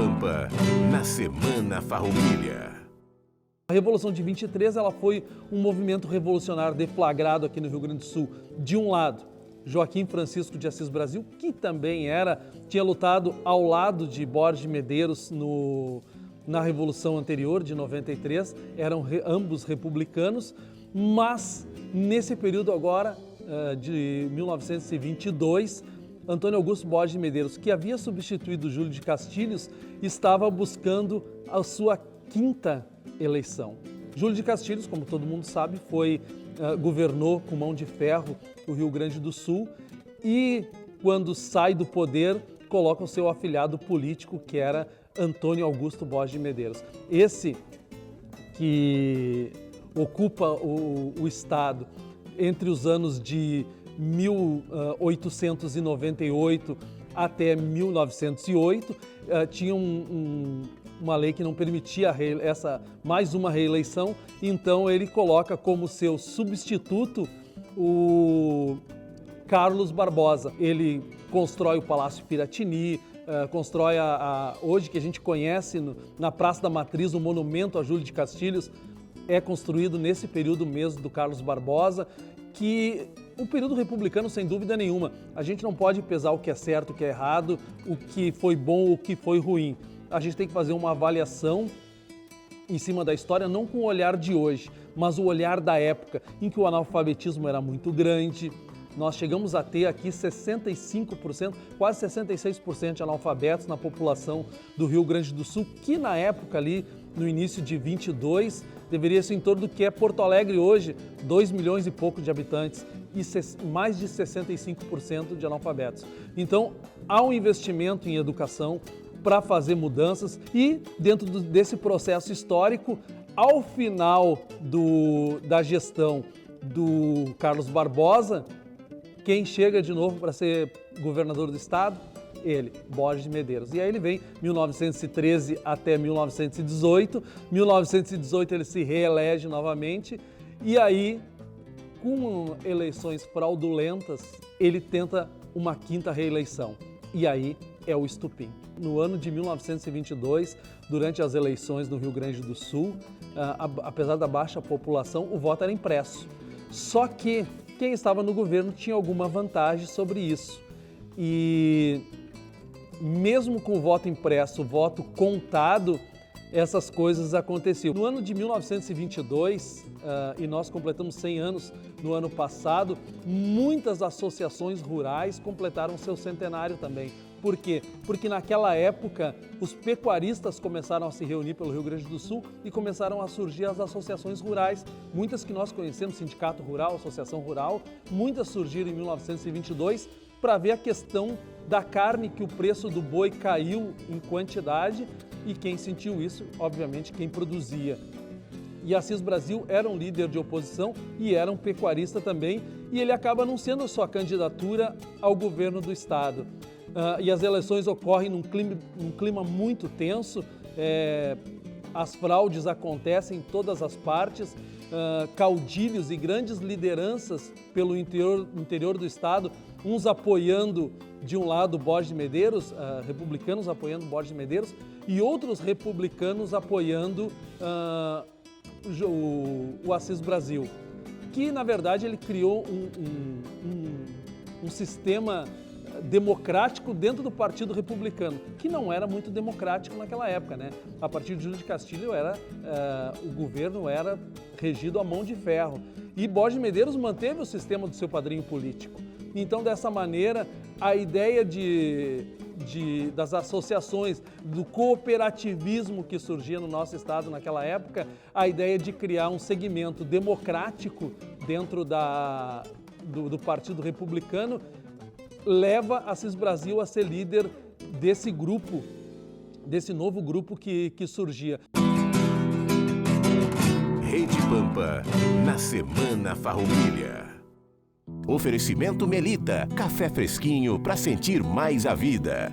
Pampa, na Semana Farroupilha. A Revolução de 23 ela foi um movimento revolucionário deflagrado aqui no Rio Grande do Sul. De um lado, Joaquim Francisco de Assis Brasil, que também tinha lutado ao lado de Borges de Medeiros na Revolução anterior, de 93, eram ambos republicanos, mas nesse período agora, de 1922, Antônio Augusto Borges de Medeiros, que havia substituído Júlio de Castilhos, estava buscando a sua quinta eleição. Júlio de Castilhos, como todo mundo sabe, governou com mão de ferro o Rio Grande do Sul e, quando sai do poder, coloca o seu afilhado político, que era Antônio Augusto Borges de Medeiros. Esse que ocupa o Estado entre os anos de 1898 até 1908, tinha uma lei que não permitia mais uma reeleição, então ele coloca como seu substituto o Carlos Barbosa. Ele constrói o Palácio Piratini, constrói hoje que a gente conhece na Praça da Matriz, o monumento a Júlio de Castilhos, é construído nesse período mesmo do Carlos Barbosa, que o período republicano, sem dúvida nenhuma, a gente não pode pesar o que é certo, o que é errado, o que foi bom, o que foi ruim. A gente tem que fazer uma avaliação em cima da história, não com o olhar de hoje, mas o olhar da época, em que o analfabetismo era muito grande. Nós chegamos a ter aqui 65%, quase 66% de analfabetos na população do Rio Grande do Sul, que na época ali, no início de 22, deveria ser em torno do que é Porto Alegre hoje, 2 milhões e pouco de habitantes e mais de 65% de analfabetos. Então, há um investimento em educação para fazer mudanças e, dentro desse processo histórico, ao final da gestão do Carlos Barbosa, quem chega de novo para ser governador do estado? Ele, Borges de Medeiros. E aí ele vem 1913 até 1918. 1918 ele se reelege novamente e aí, com eleições fraudulentas, ele tenta uma quinta reeleição. E aí é o estupim. No ano de 1922, durante as eleições no Rio Grande do Sul, apesar da baixa população, o voto era impresso. Só que quem estava no governo tinha alguma vantagem sobre isso. E mesmo com o voto impresso, o voto contado, essas coisas aconteciam. No ano de 1922, e nós completamos 100 anos no ano passado, muitas associações rurais completaram seu centenário também. Por quê? Porque naquela época os pecuaristas começaram a se reunir pelo Rio Grande do Sul e começaram a surgir as associações rurais. Muitas que nós conhecemos, Sindicato Rural, Associação Rural, muitas surgiram em 1922 para ver a questão da carne, que o preço do boi caiu em quantidade e quem sentiu isso, obviamente, quem produzia. E Assis Brasil era um líder de oposição e era um pecuarista também, e ele acaba anunciando a sua candidatura ao governo do estado. E as eleições ocorrem num clima muito tenso, as fraudes acontecem em todas as partes, caudilhos e grandes lideranças pelo interior do estado, uns apoiando de um lado Borges de Medeiros, republicanos apoiando Borges de Medeiros, e outros republicanos apoiando o Assis Brasil, que na verdade ele criou um sistema democrático dentro do Partido Republicano, que não era muito democrático naquela época, né? A partir de Júlio de Castilhos o governo era regido à mão de ferro e Borges de Medeiros manteve o sistema do seu padrinho político. Então, dessa maneira, a ideia das associações, do cooperativismo que surgia no nosso estado naquela época, a ideia de criar um segmento democrático dentro do Partido Republicano, leva Assis Brasil a ser líder desse grupo, desse novo grupo que surgia. Rede Pampa, na Semana Farroupilha. Oferecimento Melita, café fresquinho para sentir mais a vida.